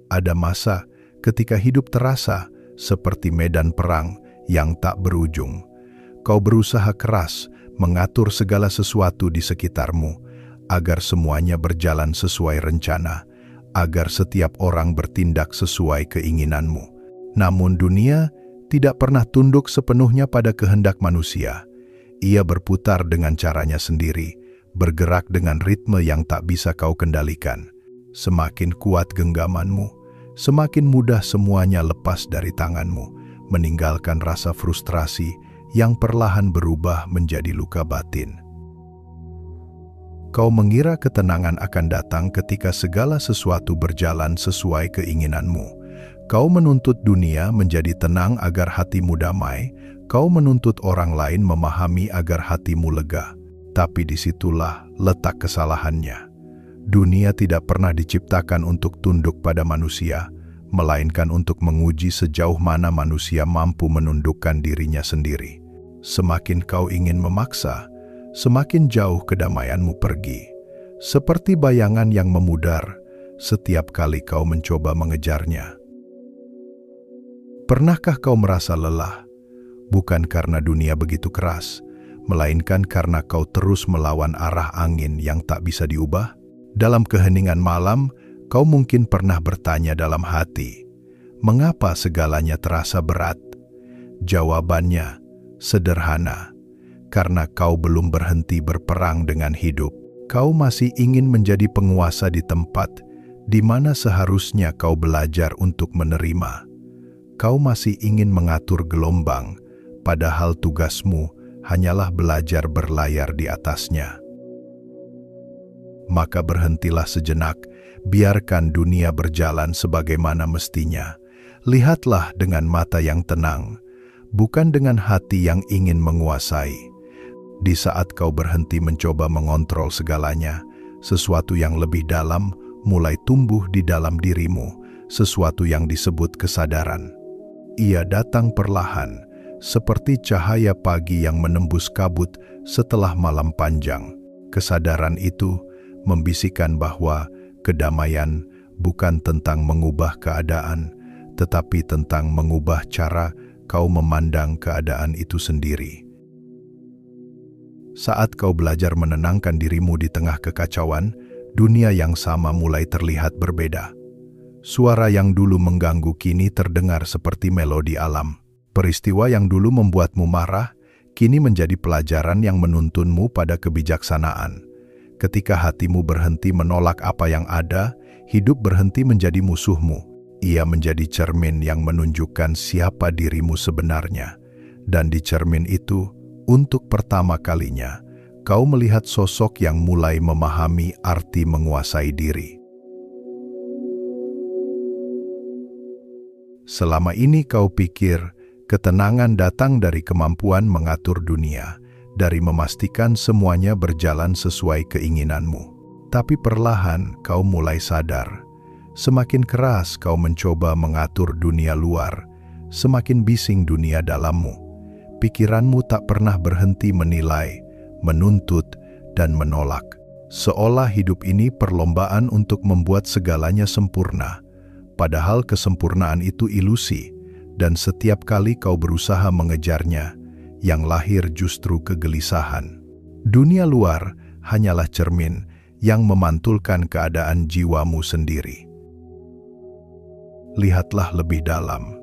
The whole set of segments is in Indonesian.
Ada masa ketika hidup terasa seperti medan perang yang tak berujung. Kau berusaha keras mengatur segala sesuatu di sekitarmu agar semuanya berjalan sesuai rencana, agar setiap orang bertindak sesuai keinginanmu. Namun dunia tidak pernah tunduk sepenuhnya pada kehendak manusia. Ia berputar dengan caranya sendiri, bergerak dengan ritme yang tak bisa kau kendalikan. Semakin kuat genggamanmu, semakin mudah semuanya lepas dari tanganmu, meninggalkan rasa frustrasi yang perlahan berubah menjadi luka batin. Kau mengira ketenangan akan datang ketika segala sesuatu berjalan sesuai keinginanmu. Kau menuntut dunia menjadi tenang agar hatimu damai. Kau menuntut orang lain memahami agar hatimu lega. Tapi disitulah letak kesalahannya. Dunia tidak pernah diciptakan untuk tunduk pada manusia, melainkan untuk menguji sejauh mana manusia mampu menundukkan dirinya sendiri. Semakin kau ingin memaksa, semakin jauh kedamaianmu pergi. Seperti bayangan yang memudar setiap kali kau mencoba mengejarnya. Pernahkah kau merasa lelah? Bukan karena dunia begitu keras, melainkan karena kau terus melawan arah angin yang tak bisa diubah? Dalam keheningan malam, kau mungkin pernah bertanya dalam hati, mengapa segalanya terasa berat? Jawabannya sederhana, karena kau belum berhenti berperang dengan hidup. Kau masih ingin menjadi penguasa di tempat di mana seharusnya kau belajar untuk menerima. Kau masih ingin mengatur gelombang, padahal tugasmu hanyalah belajar berlayar di atasnya. Maka berhentilah sejenak, biarkan dunia berjalan sebagaimana mestinya. Lihatlah dengan mata yang tenang, bukan dengan hati yang ingin menguasai. Di saat kau berhenti mencoba mengontrol segalanya, sesuatu yang lebih dalam mulai tumbuh di dalam dirimu, sesuatu yang disebut kesadaran. Ia datang perlahan, seperti cahaya pagi yang menembus kabut setelah malam panjang. Kesadaran itu membisikkan bahwa kedamaian bukan tentang mengubah keadaan, tetapi tentang mengubah cara kau memandang keadaan itu sendiri. Saat kau belajar menenangkan dirimu di tengah kekacauan, dunia yang sama mulai terlihat berbeda. Suara yang dulu mengganggu kini terdengar seperti melodi alam. Peristiwa yang dulu membuatmu marah, kini menjadi pelajaran yang menuntunmu pada kebijaksanaan. Ketika hatimu berhenti menolak apa yang ada, hidup berhenti menjadi musuhmu. Ia menjadi cermin yang menunjukkan siapa dirimu sebenarnya. Dan di cermin itu, untuk pertama kalinya, kau melihat sosok yang mulai memahami arti menguasai diri. Selama ini kau pikir ketenangan datang dari kemampuan mengatur dunia, dari memastikan semuanya berjalan sesuai keinginanmu. Tapi perlahan kau mulai sadar, semakin keras kau mencoba mengatur dunia luar, semakin bising dunia dalammu. Pikiranmu tak pernah berhenti menilai, menuntut, dan menolak. Seolah hidup ini perlombaan untuk membuat segalanya sempurna. Padahal kesempurnaan itu ilusi, dan setiap kali kau berusaha mengejarnya, yang lahir justru kegelisahan. Dunia luar hanyalah cermin yang memantulkan keadaan jiwamu sendiri. Lihatlah lebih dalam.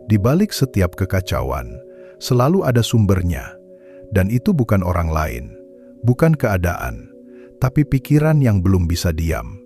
Di balik setiap kekacauan, selalu ada sumbernya, dan itu bukan orang lain, bukan keadaan, tapi pikiran yang belum bisa diam.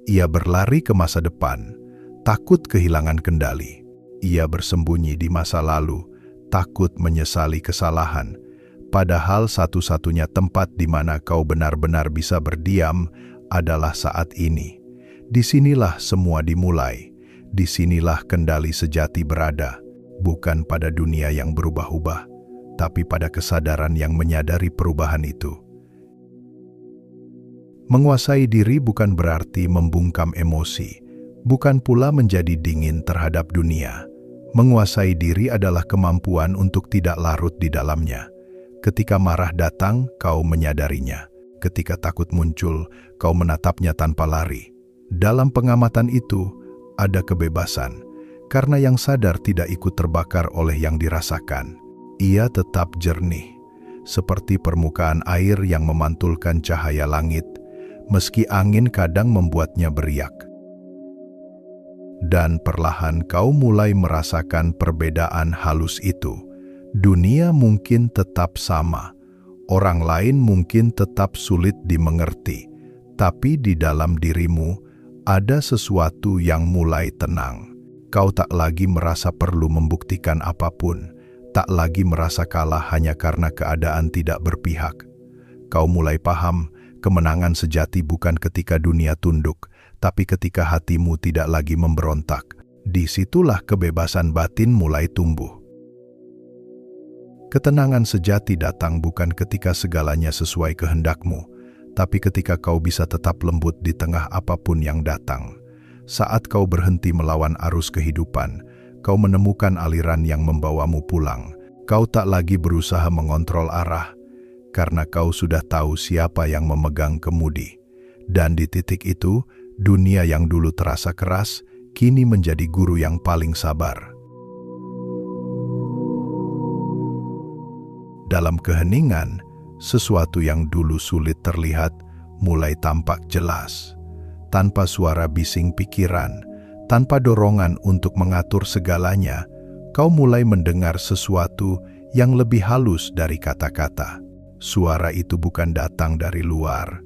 Ia berlari ke masa depan, takut kehilangan kendali. Ia bersembunyi di masa lalu, takut menyesali kesalahan. Padahal satu-satunya tempat di mana kau benar-benar bisa berdiam adalah saat ini. Disinilah semua dimulai. Disinilah kendali sejati berada. Bukan pada dunia yang berubah-ubah, tapi pada kesadaran yang menyadari perubahan itu. Menguasai diri bukan berarti membungkam emosi, bukan pula menjadi dingin terhadap dunia. Menguasai diri adalah kemampuan untuk tidak larut di dalamnya. Ketika marah datang, kau menyadarinya. Ketika takut muncul, kau menatapnya tanpa lari. Dalam pengamatan itu, ada kebebasan, karena yang sadar tidak ikut terbakar oleh yang dirasakan. Ia tetap jernih, seperti permukaan air yang memantulkan cahaya langit, meski angin kadang membuatnya beriak. Dan perlahan kau mulai merasakan perbedaan halus itu. Dunia mungkin tetap sama, orang lain mungkin tetap sulit dimengerti, tapi di dalam dirimu ada sesuatu yang mulai tenang. Kau tak lagi merasa perlu membuktikan apapun, tak lagi merasa kalah hanya karena keadaan tidak berpihak. Kau mulai paham, kemenangan sejati bukan ketika dunia tunduk, tapi ketika hatimu tidak lagi memberontak. Disitulah kebebasan batin mulai tumbuh. Ketenangan sejati datang bukan ketika segalanya sesuai kehendakmu, tapi ketika kau bisa tetap lembut di tengah apapun yang datang. Saat kau berhenti melawan arus kehidupan, kau menemukan aliran yang membawamu pulang. Kau tak lagi berusaha mengontrol arah, karena kau sudah tahu siapa yang memegang kemudi. Dan di titik itu, dunia yang dulu terasa keras, kini menjadi guru yang paling sabar. Dalam keheningan, sesuatu yang dulu sulit terlihat mulai tampak jelas. Tanpa suara bising pikiran, tanpa dorongan untuk mengatur segalanya, kau mulai mendengar sesuatu yang lebih halus dari kata-kata. Suara itu bukan datang dari luar,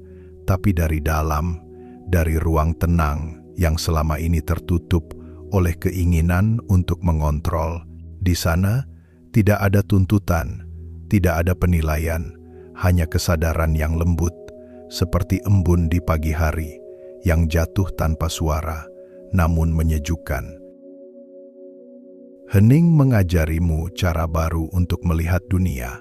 tapi dari dalam, dari ruang tenang yang selama ini tertutup oleh keinginan untuk mengontrol. Di sana, tidak ada tuntutan, tidak ada penilaian, hanya kesadaran yang lembut, seperti embun di pagi hari, yang jatuh tanpa suara, namun menyejukkan. Hening mengajarimu cara baru untuk melihat dunia.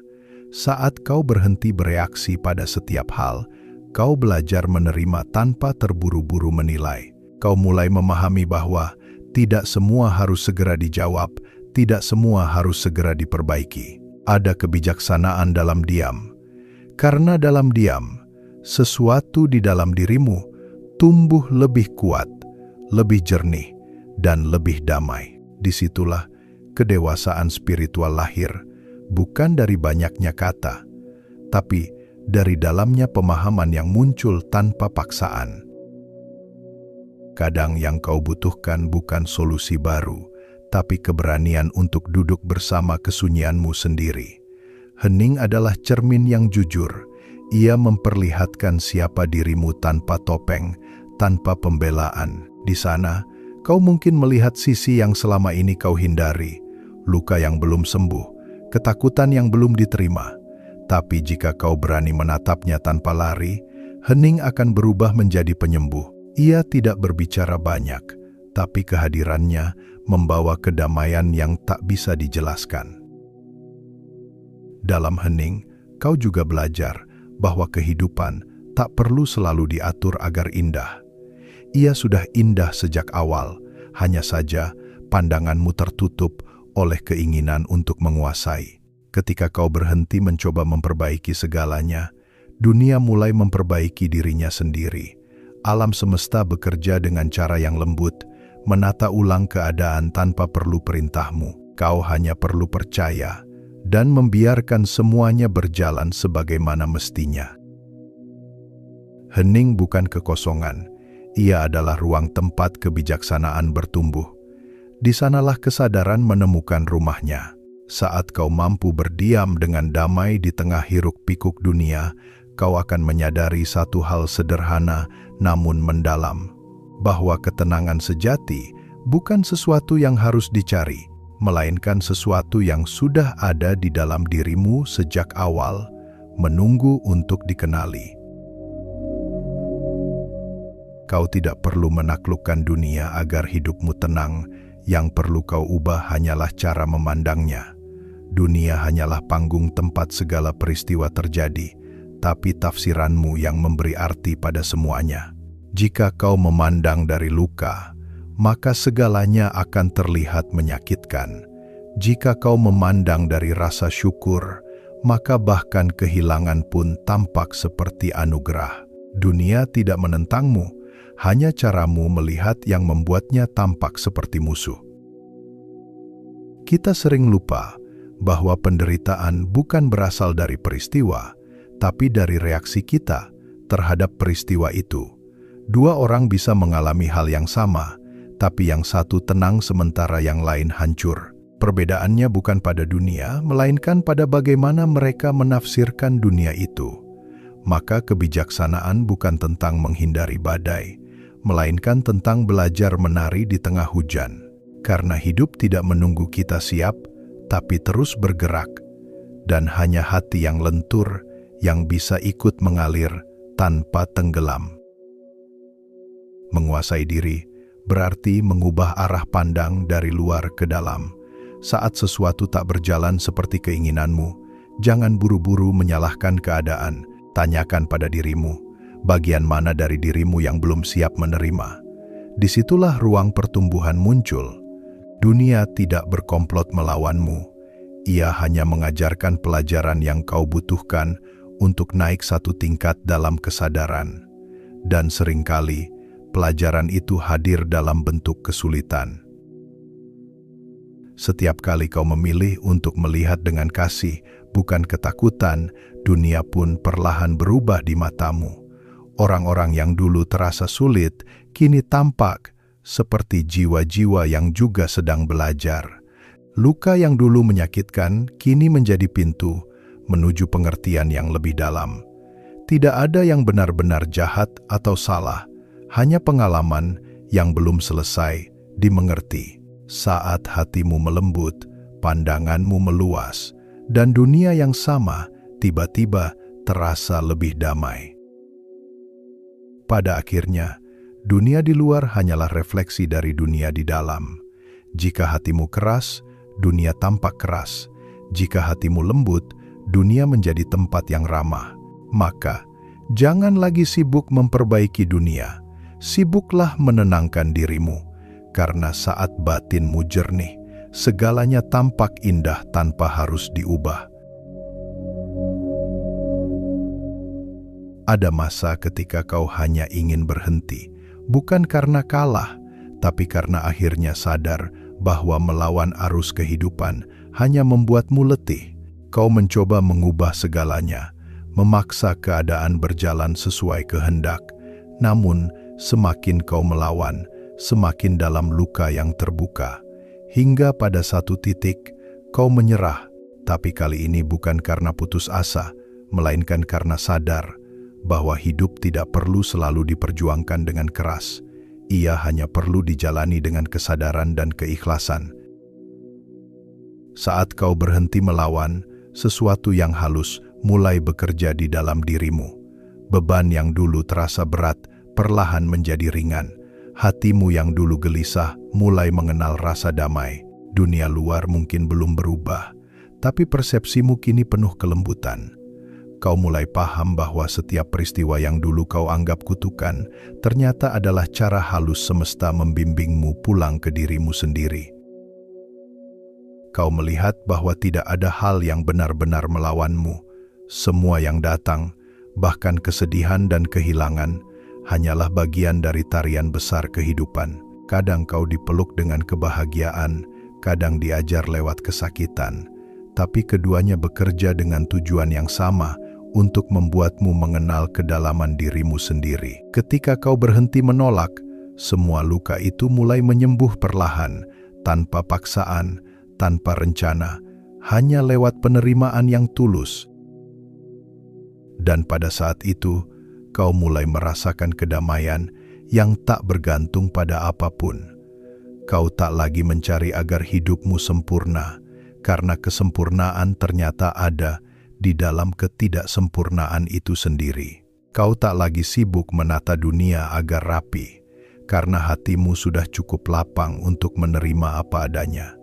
Saat kau berhenti bereaksi pada setiap hal, kau belajar menerima tanpa terburu-buru menilai. Kau mulai memahami bahwa tidak semua harus segera dijawab, tidak semua harus segera diperbaiki. Ada kebijaksanaan dalam diam. Karena dalam diam, sesuatu di dalam dirimu tumbuh lebih kuat, lebih jernih, dan lebih damai. Disitulah kedewasaan spiritual lahir, bukan dari banyaknya kata, tapi dari dalamnya pemahaman yang muncul tanpa paksaan. Kadang yang kau butuhkan bukan solusi baru, tapi keberanian untuk duduk bersama kesunyianmu sendiri. Hening adalah cermin yang jujur. Ia memperlihatkan siapa dirimu tanpa topeng, tanpa pembelaan. Di sana, kau mungkin melihat sisi yang selama ini kau hindari, luka yang belum sembuh, ketakutan yang belum diterima. Tapi jika kau berani menatapnya tanpa lari, hening akan berubah menjadi penyembuh. Ia tidak berbicara banyak, tapi kehadirannya membawa kedamaian yang tak bisa dijelaskan. Dalam hening, kau juga belajar bahwa kehidupan tak perlu selalu diatur agar indah. Ia sudah indah sejak awal, hanya saja pandanganmu tertutup oleh keinginan untuk menguasai. Ketika kau berhenti mencoba memperbaiki segalanya, dunia mulai memperbaiki dirinya sendiri. Alam semesta bekerja dengan cara yang lembut, menata ulang keadaan tanpa perlu perintahmu. Kau hanya perlu percaya dan membiarkan semuanya berjalan sebagaimana mestinya. Hening bukan kekosongan, ia adalah ruang tempat kebijaksanaan bertumbuh. Di sanalah kesadaran menemukan rumahnya. Saat kau mampu berdiam dengan damai di tengah hiruk-pikuk dunia, kau akan menyadari satu hal sederhana namun mendalam, bahwa ketenangan sejati bukan sesuatu yang harus dicari, melainkan sesuatu yang sudah ada di dalam dirimu sejak awal, menunggu untuk dikenali. Kau tidak perlu menaklukkan dunia agar hidupmu tenang, yang perlu kau ubah hanyalah cara memandangnya. Dunia hanyalah panggung tempat segala peristiwa terjadi, tapi tafsiranmu yang memberi arti pada semuanya. Jika kau memandang dari luka, maka segalanya akan terlihat menyakitkan. Jika kau memandang dari rasa syukur, maka bahkan kehilangan pun tampak seperti anugerah. Dunia tidak menentangmu, hanya caramu melihat yang membuatnya tampak seperti musuh. Kita sering lupa bahwa penderitaan bukan berasal dari peristiwa, tapi dari reaksi kita terhadap peristiwa itu. Dua orang bisa mengalami hal yang sama, tapi yang satu tenang sementara yang lain hancur. Perbedaannya bukan pada dunia, melainkan pada bagaimana mereka menafsirkan dunia itu. Maka kebijaksanaan bukan tentang menghindari badai, melainkan tentang belajar menari di tengah hujan. Karena hidup tidak menunggu kita siap, tapi terus bergerak. Dan hanya hati yang lentur yang bisa ikut mengalir tanpa tenggelam. Menguasai diri berarti mengubah arah pandang dari luar ke dalam. Saat sesuatu tak berjalan seperti keinginanmu, jangan buru-buru menyalahkan keadaan. Tanyakan pada dirimu, bagian mana dari dirimu yang belum siap menerima. Disitulah ruang pertumbuhan muncul. Dunia tidak berkomplot melawanmu. Ia hanya mengajarkan pelajaran yang kau butuhkan untuk naik satu tingkat dalam kesadaran. Dan seringkali, pelajaran itu hadir dalam bentuk kesulitan. Setiap kali kau memilih untuk melihat dengan kasih, bukan ketakutan, dunia pun perlahan berubah di matamu. Orang-orang yang dulu terasa sulit, kini tampak seperti jiwa-jiwa yang juga sedang belajar. Luka yang dulu menyakitkan, kini menjadi pintu menuju pengertian yang lebih dalam. Tidak ada yang benar-benar jahat atau salah, hanya pengalaman yang belum selesai dimengerti. Saat hatimu melembut, pandanganmu meluas, dan dunia yang sama tiba-tiba terasa lebih damai. Pada akhirnya, dunia di luar hanyalah refleksi dari dunia di dalam. Jika hatimu keras, dunia tampak keras. Jika hatimu lembut, dunia menjadi tempat yang ramah. Maka, jangan lagi sibuk memperbaiki dunia. Sibuklah menenangkan dirimu. Karena saat batinmu jernih, segalanya tampak indah tanpa harus diubah. Ada masa ketika kau hanya ingin berhenti, bukan karena kalah, tapi karena akhirnya sadar bahwa melawan arus kehidupan hanya membuatmu letih. Kau mencoba mengubah segalanya, memaksa keadaan berjalan sesuai kehendak. Namun, semakin kau melawan, semakin dalam luka yang terbuka. Hingga pada satu titik, kau menyerah. Tapi kali ini bukan karena putus asa, melainkan karena sadar bahwa hidup tidak perlu selalu diperjuangkan dengan keras. Ia hanya perlu dijalani dengan kesadaran dan keikhlasan. Saat kau berhenti melawan, sesuatu yang halus mulai bekerja di dalam dirimu. Beban yang dulu terasa berat perlahan menjadi ringan. Hatimu yang dulu gelisah mulai mengenal rasa damai. Dunia luar mungkin belum berubah, tapi persepsimu kini penuh kelembutan. Kau mulai paham bahwa setiap peristiwa yang dulu kau anggap kutukan ternyata adalah cara halus semesta membimbingmu pulang ke dirimu sendiri. Kau melihat bahwa tidak ada hal yang benar-benar melawanmu. Semua yang datang, bahkan kesedihan dan kehilangan, hanyalah bagian dari tarian besar kehidupan. Kadang kau dipeluk dengan kebahagiaan, kadang diajar lewat kesakitan. Tapi keduanya bekerja dengan tujuan yang sama, untuk membuatmu mengenal kedalaman dirimu sendiri. Ketika kau berhenti menolak, semua luka itu mulai menyembuh perlahan, tanpa paksaan, tanpa rencana, hanya lewat penerimaan yang tulus. Dan pada saat itu, kau mulai merasakan kedamaian yang tak bergantung pada apapun. Kau tak lagi mencari agar hidupmu sempurna, karena kesempurnaan ternyata ada di dalam ketidaksempurnaan itu sendiri. Kau tak lagi sibuk menata dunia agar rapi, karena hatimu sudah cukup lapang untuk menerima apa adanya.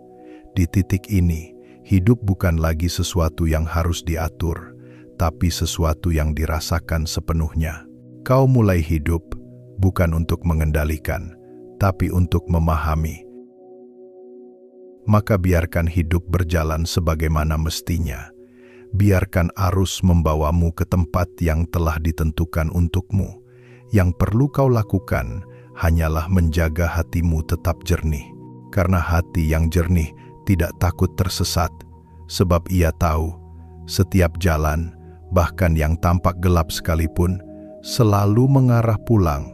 Di titik ini, hidup bukan lagi sesuatu yang harus diatur, tapi sesuatu yang dirasakan sepenuhnya. Kau mulai hidup bukan untuk mengendalikan, tapi untuk memahami. Maka biarkan hidup berjalan sebagaimana mestinya. Biarkan arus membawamu ke tempat yang telah ditentukan untukmu, Yang perlu kau lakukan hanyalah menjaga hatimu tetap jernih. Karena hati yang jernih tidak takut tersesat, sebab ia tahu setiap jalan, bahkan yang tampak gelap sekalipun, selalu mengarah pulang.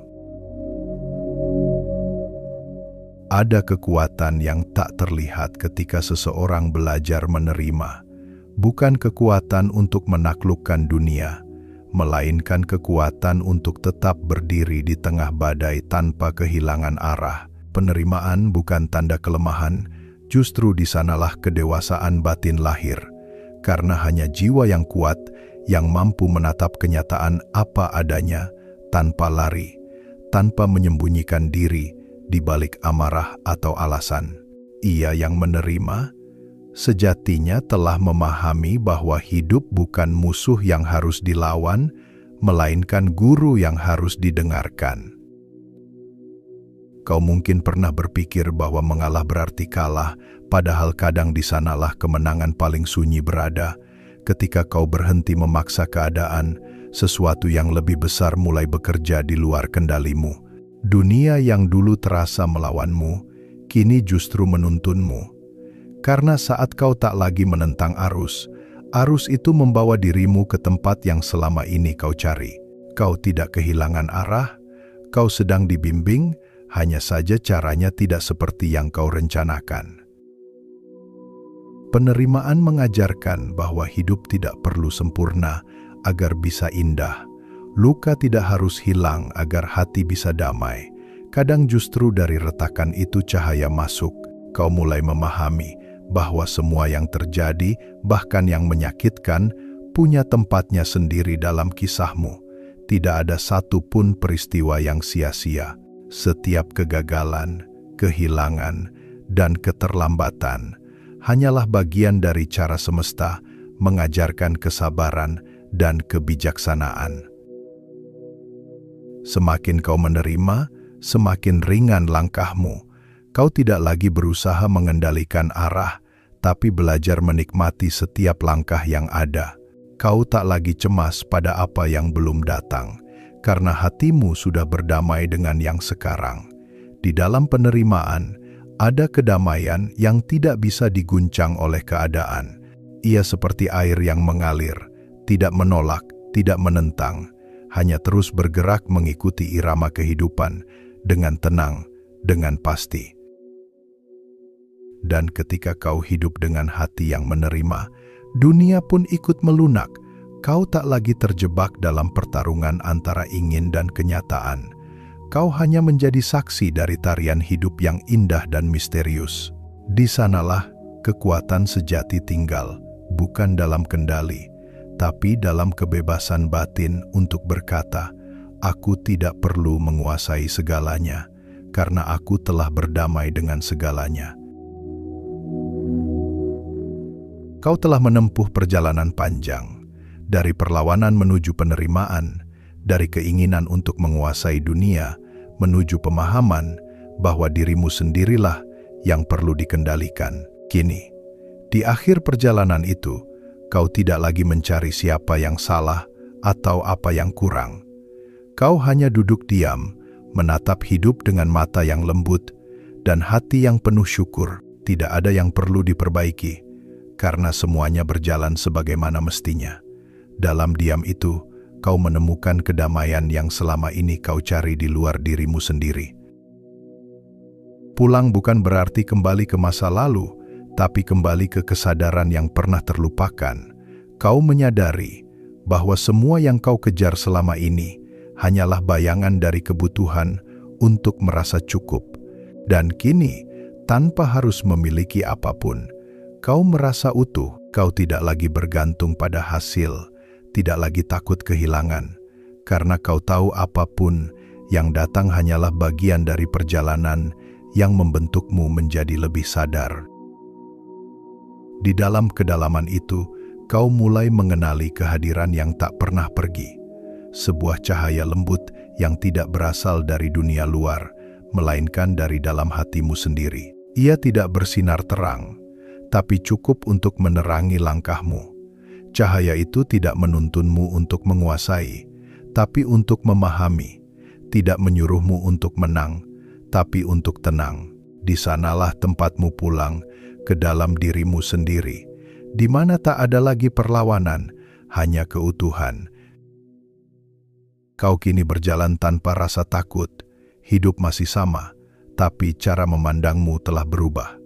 Ada kekuatan yang tak terlihat ketika seseorang belajar menerima. Bukan kekuatan untuk menaklukkan dunia, melainkan kekuatan untuk tetap berdiri di tengah badai tanpa kehilangan arah. Penerimaan bukan tanda kelemahan, justru di sanalah kedewasaan batin lahir. Karena hanya jiwa yang kuat yang mampu menatap kenyataan apa adanya, tanpa lari, tanpa menyembunyikan diri di balik amarah atau alasan. Ia yang menerima sejatinya telah memahami bahwa hidup bukan musuh yang harus dilawan, melainkan guru yang harus didengarkan. Kau mungkin pernah berpikir bahwa mengalah berarti kalah, padahal kadang di sanalah kemenangan paling sunyi berada. Ketika kau berhenti memaksa keadaan, sesuatu yang lebih besar mulai bekerja di luar kendalimu. Dunia yang dulu terasa melawanmu, kini justru menuntunmu. Karena saat kau tak lagi menentang arus, arus itu membawa dirimu ke tempat yang selama ini kau cari. Kau tidak kehilangan arah, kau sedang dibimbing, hanya saja caranya tidak seperti yang kau rencanakan. Penerimaan mengajarkan bahwa hidup tidak perlu sempurna agar bisa indah. Luka tidak harus hilang agar hati bisa damai. Kadang justru dari retakan itu cahaya masuk. Kau mulai memahami bahwa semua yang terjadi, bahkan yang menyakitkan, punya tempatnya sendiri dalam kisahmu. Tidak ada satu pun peristiwa yang sia-sia. Setiap kegagalan, kehilangan, dan keterlambatan hanyalah bagian dari cara semesta mengajarkan kesabaran dan kebijaksanaan. Semakin kau menerima, semakin ringan langkahmu. Kau tidak lagi berusaha mengendalikan arah, tapi belajar menikmati setiap langkah yang ada. Kau tak lagi cemas pada apa yang belum datang, karena hatimu sudah berdamai dengan yang sekarang. Di dalam penerimaan, ada kedamaian yang tidak bisa diguncang oleh keadaan. Ia seperti air yang mengalir, tidak menolak, tidak menentang, hanya terus bergerak mengikuti irama kehidupan dengan tenang, dengan pasti. Dan ketika kau hidup dengan hati yang menerima, dunia pun ikut melunak. Kau tak lagi terjebak dalam pertarungan antara ingin dan kenyataan. Kau hanya menjadi saksi dari tarian hidup yang indah dan misterius. Di sanalah kekuatan sejati tinggal, bukan dalam kendali, tapi dalam kebebasan batin untuk berkata, "Aku tidak perlu menguasai segalanya, karena aku telah berdamai dengan segalanya." Kau telah menempuh perjalanan panjang, dari perlawanan menuju penerimaan, dari keinginan untuk menguasai dunia, menuju pemahaman bahwa dirimu sendirilah yang perlu dikendalikan. Kini, di akhir perjalanan itu, kau tidak lagi mencari siapa yang salah atau apa yang kurang. Kau hanya duduk diam, menatap hidup dengan mata yang lembut dan hati yang penuh syukur. Tidak ada yang perlu diperbaiki, karena semuanya berjalan sebagaimana mestinya. Dalam diam itu, kau menemukan kedamaian yang selama ini kau cari di luar dirimu sendiri. Pulang bukan berarti kembali ke masa lalu, tapi kembali ke kesadaran yang pernah terlupakan. Kau menyadari bahwa semua yang kau kejar selama ini hanyalah bayangan dari kebutuhan untuk merasa cukup. Dan kini, tanpa harus memiliki apapun, kau merasa utuh. Kau tidak lagi bergantung pada hasil, tidak lagi takut kehilangan, karena kau tahu apapun yang datang hanyalah bagian dari perjalanan yang membentukmu menjadi lebih sadar. Di dalam kedalaman itu, kau mulai mengenali kehadiran yang tak pernah pergi, sebuah cahaya lembut yang tidak berasal dari dunia luar, melainkan dari dalam hatimu sendiri. Ia tidak bersinar terang, tapi cukup untuk menerangi langkahmu. Cahaya itu tidak menuntunmu untuk menguasai, tapi untuk memahami. tidak menyuruhmu untuk menang, tapi untuk tenang. Di sanalah tempatmu pulang ke dalam dirimu sendiri, di mana tak ada lagi perlawanan, hanya keutuhan. Kau kini berjalan tanpa rasa takut, hidup masih sama, tapi cara memandangmu telah berubah.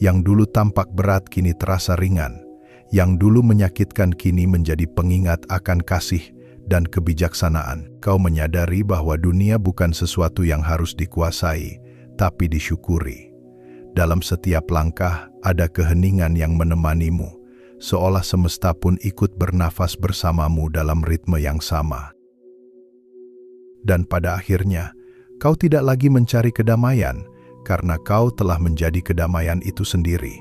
Yang dulu tampak berat kini terasa ringan, yang dulu menyakitkan kini menjadi pengingat akan kasih dan kebijaksanaan. Kau menyadari bahwa dunia bukan sesuatu yang harus dikuasai, tapi disyukuri. Dalam setiap langkah ada keheningan yang menemanimu, seolah semesta pun ikut bernafas bersamamu dalam ritme yang sama. Dan pada akhirnya, kau tidak lagi mencari kedamaian, karena kau telah menjadi kedamaian itu sendiri.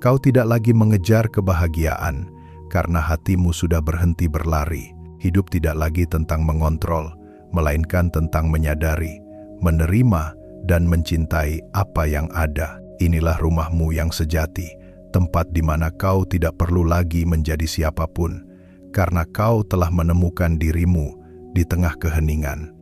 Kau tidak lagi mengejar kebahagiaan, karena hatimu sudah berhenti berlari. Hidup tidak lagi tentang mengontrol, melainkan tentang menyadari, menerima, dan mencintai apa yang ada. Inilah rumahmu yang sejati, tempat di mana kau tidak perlu lagi menjadi siapapun, karena kau telah menemukan dirimu di tengah keheningan.